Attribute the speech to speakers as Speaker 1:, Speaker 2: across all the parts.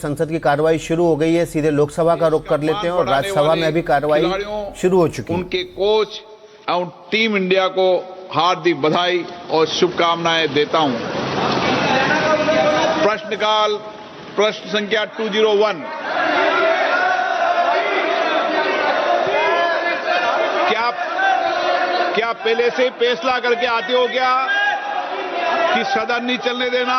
Speaker 1: संसद की कार्रवाई शुरू हो गई है, सीधे लोकसभा का रुख कर लेते हैं और राज्यसभा में भी कार्रवाई शुरू हो चुकी है।
Speaker 2: उनके कोच और टीम इंडिया को हार्दिक बधाई और शुभकामनाएं देता हूं। प्रश्नकाल प्रश्न संख्या 201। क्या पहले से फैसला करके आते हो क्या कि सदन नहीं चलने देना?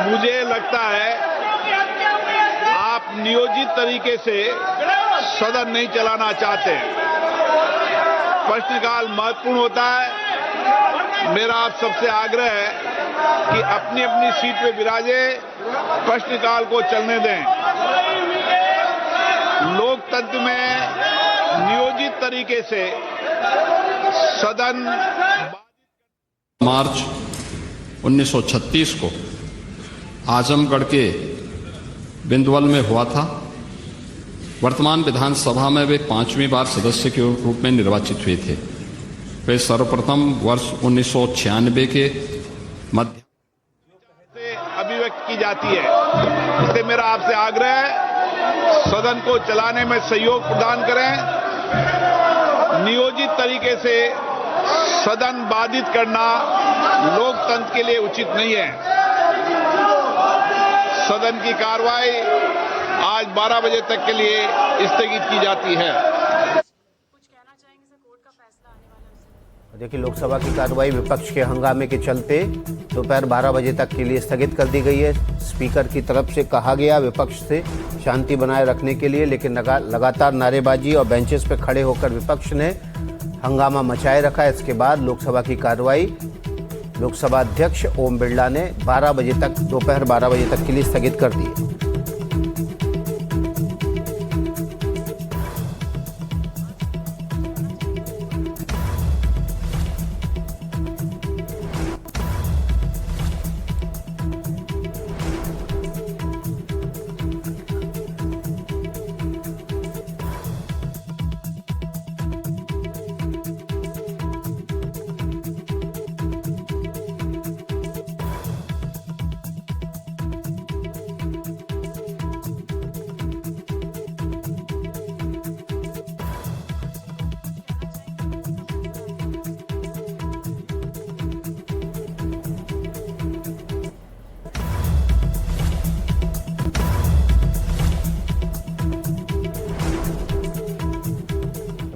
Speaker 2: मुझे लगता है आप नियोजित तरीके से सदन नहीं चलाना चाहते। प्रश्नकाल महत्वपूर्ण होता है। मेरा आप सबसे आग्रह है कि अपनी अपनी सीट पे विराजे, प्रश्नकाल को चलने दें। लोकतंत्र में नियोजित तरीके से सदन
Speaker 3: मार्च 1936 को आजमगढ़ के बिंदवल में हुआ था। वर्तमान विधानसभा में वे 5वीं बार सदस्य के रूप में निर्वाचित हुए थे। वे सर्वप्रथम वर्ष 1996 के मध्य
Speaker 2: से अभिव्यक्त की जाती है। इसलिए मेरा आपसे आग्रह है, सदन को चलाने में सहयोग प्रदान करें। नियोजित तरीके से सदन बाधित करना लोकतंत्र के लिए उचित नहीं है। सदन की कार्रवाई आज 12 बजे तक के लिए स्थगित की जाती है।
Speaker 4: कुछ कहना चाहेंगे सर, कोर्ट का फैसला आने वाला है।
Speaker 1: देखिए, लोकसभा की कार्रवाई विपक्ष के हंगामे के चलते दोपहर 12 बजे तक के लिए स्थगित कर दी गई है। स्पीकर की तरफ से कहा गया विपक्ष से शांति बनाए रखने के लिए, लेकिन लगातार नारेबाजी और बेंचेस पर खड़े होकर विपक्ष ने हंगामा मचाए रखा। इसके बाद लोकसभा की कार्रवाई लोकसभा अध्यक्ष ओम बिरला ने 12 बजे तक, दोपहर 12 बजे तक के लिए स्थगित कर दी।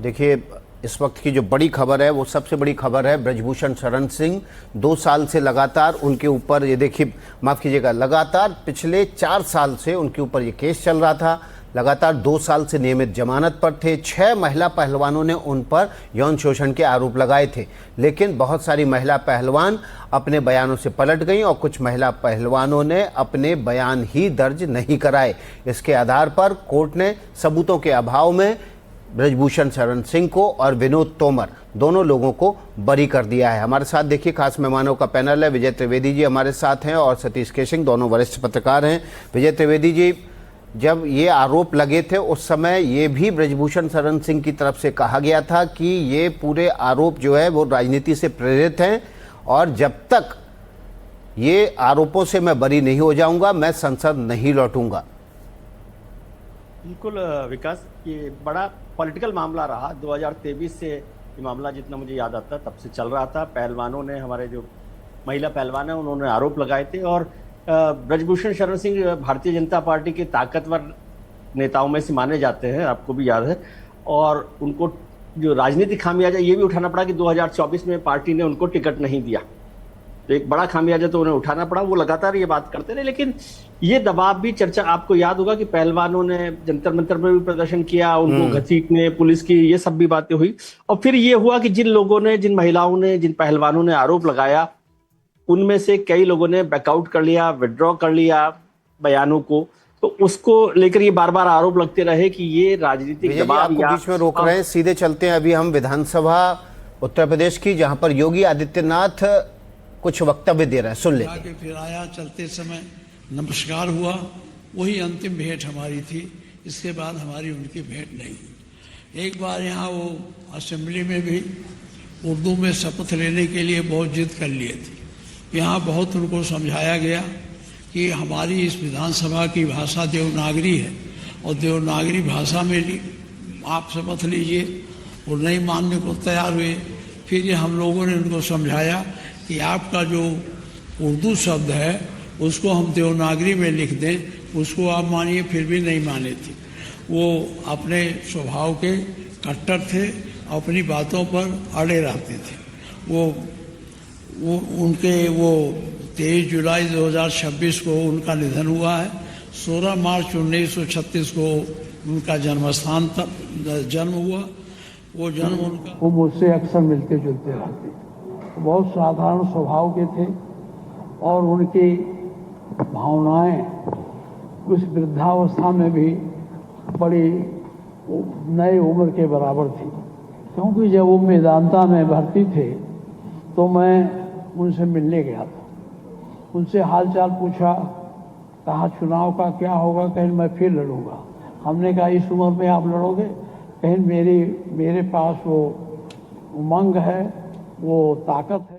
Speaker 1: देखिए, इस वक्त की जो बड़ी खबर है, वो सबसे बड़ी खबर है ब्रजभूषण शरण सिंह। 2 साल से लगातार उनके ऊपर, ये देखिए, माफ़ कीजिएगा, लगातार पिछले 4 साल से उनके ऊपर ये केस चल रहा था। लगातार 2 साल से नियमित जमानत पर थे। 6 महिला पहलवानों ने उन पर यौन शोषण के आरोप लगाए थे, लेकिन बहुत सारी महिला पहलवान अपने बयानों से पलट गईं और कुछ महिला पहलवानों ने अपने बयान ही दर्ज नहीं कराए। इसके आधार पर कोर्ट ने सबूतों के अभाव में ब्रजभूषण शरण सिंह को और विनोद तोमर, दोनों लोगों को बरी कर दिया है। हमारे साथ देखिए खास मेहमानों का पैनल है। विजय त्रिवेदी जी हमारे साथ हैं और सतीश केशिंग, दोनों वरिष्ठ पत्रकार हैं। विजय त्रिवेदी जी, जब ये आरोप लगे थे उस समय ये भी ब्रजभूषण शरण सिंह की तरफ से कहा गया था कि ये पूरे आरोप जो है वो राजनीति से प्रेरित हैं और जब तक ये आरोपों से मैं बरी नहीं हो जाऊंगा, मैं संसद नहीं लौटूंगा।
Speaker 5: बिल्कुल विकास, ये बड़ा पॉलिटिकल मामला रहा। 2023 से ये मामला, जितना मुझे याद आता है, तब से चल रहा था। पहलवानों ने, हमारे जो महिला पहलवान हैं, उन्होंने आरोप लगाए थे और ब्रजभूषण शरण सिंह भारतीय जनता पार्टी के ताकतवर नेताओं में से माने जाते हैं, आपको भी याद है। और उनको जो राजनीतिक खामियाजा ये भी उठाना पड़ा कि 2024 में पार्टी ने उनको टिकट नहीं दिया, तो एक बड़ा खामियाजा तो उन्हें उठाना पड़ा। वो लगातार ये बात करते रहे, लेकिन ये दबाव भी, चर्चा आपको याद होगा कि पहलवानों ने जंतर मंतर में भी प्रदर्शन किया, उनको घसीटने, पुलिस की, ये सब भी बातें हुई। और फिर ये हुआ कि जिन लोगों ने, जिन महिलाओं ने, जिन पहलवानों ने आरोप लगाया, उनमें से कई लोगों ने बैकआउट कर लिया, विड्रॉ कर लिया बयानों को। तो उसको लेकर ये बार बार आरोप लगते रहे कि ये राजनीतिक दबाव।
Speaker 1: बीच में रोक रहे हैं, सीधे चलते हैं अभी हम विधानसभा उत्तर प्रदेश की, जहां पर योगी आदित्यनाथ कुछ वक्तव्य दे रहे हैं, सुन लेते हैं।
Speaker 6: फिर आया, चलते समय नमस्कार हुआ, वही अंतिम भेंट हमारी थी। इसके बाद हमारी उनकी भेंट नहीं। एक बार यहाँ वो असेंबली में भी उर्दू में शपथ लेने के लिए बहुत जिद कर लिए थे। यहाँ बहुत उनको समझाया गया कि हमारी इस विधानसभा की भाषा देवनागरी है और देवनागरी भाषा में आप शपथ लीजिए। वो नहीं मानने को तैयार हुए। फिर ये हम लोगों ने उनको समझाया कि आपका जो उर्दू शब्द है उसको हम देवनागरी में लिख दें, उसको आप मानिए। फिर भी नहीं माने थे। वो अपने स्वभाव के कट्टर थे, अपनी बातों पर अड़े रहते थे। वो 23 जुलाई 2026 को उनका निधन हुआ है। 16 मार्च 1936 को उनका जन्म हुआ। वो जन्म उनका
Speaker 7: वो मुझसे अक्सर मिलते जुलते रहते, बहुत साधारण स्वभाव के थे और उनकी भावनाएं उस वृद्धावस्था में भी बड़ी नई उम्र के बराबर थी। क्योंकि जब वो मेदांता में भर्ती थे तो मैं उनसे मिलने गया था, उनसे हालचाल पूछा, कहा चुनाव का क्या होगा, कहीं मैं फिर लड़ूंगा। हमने कहा इस उम्र में आप लड़ोगे? कहीं मेरे पास वो उमंग है, वो ताकत है।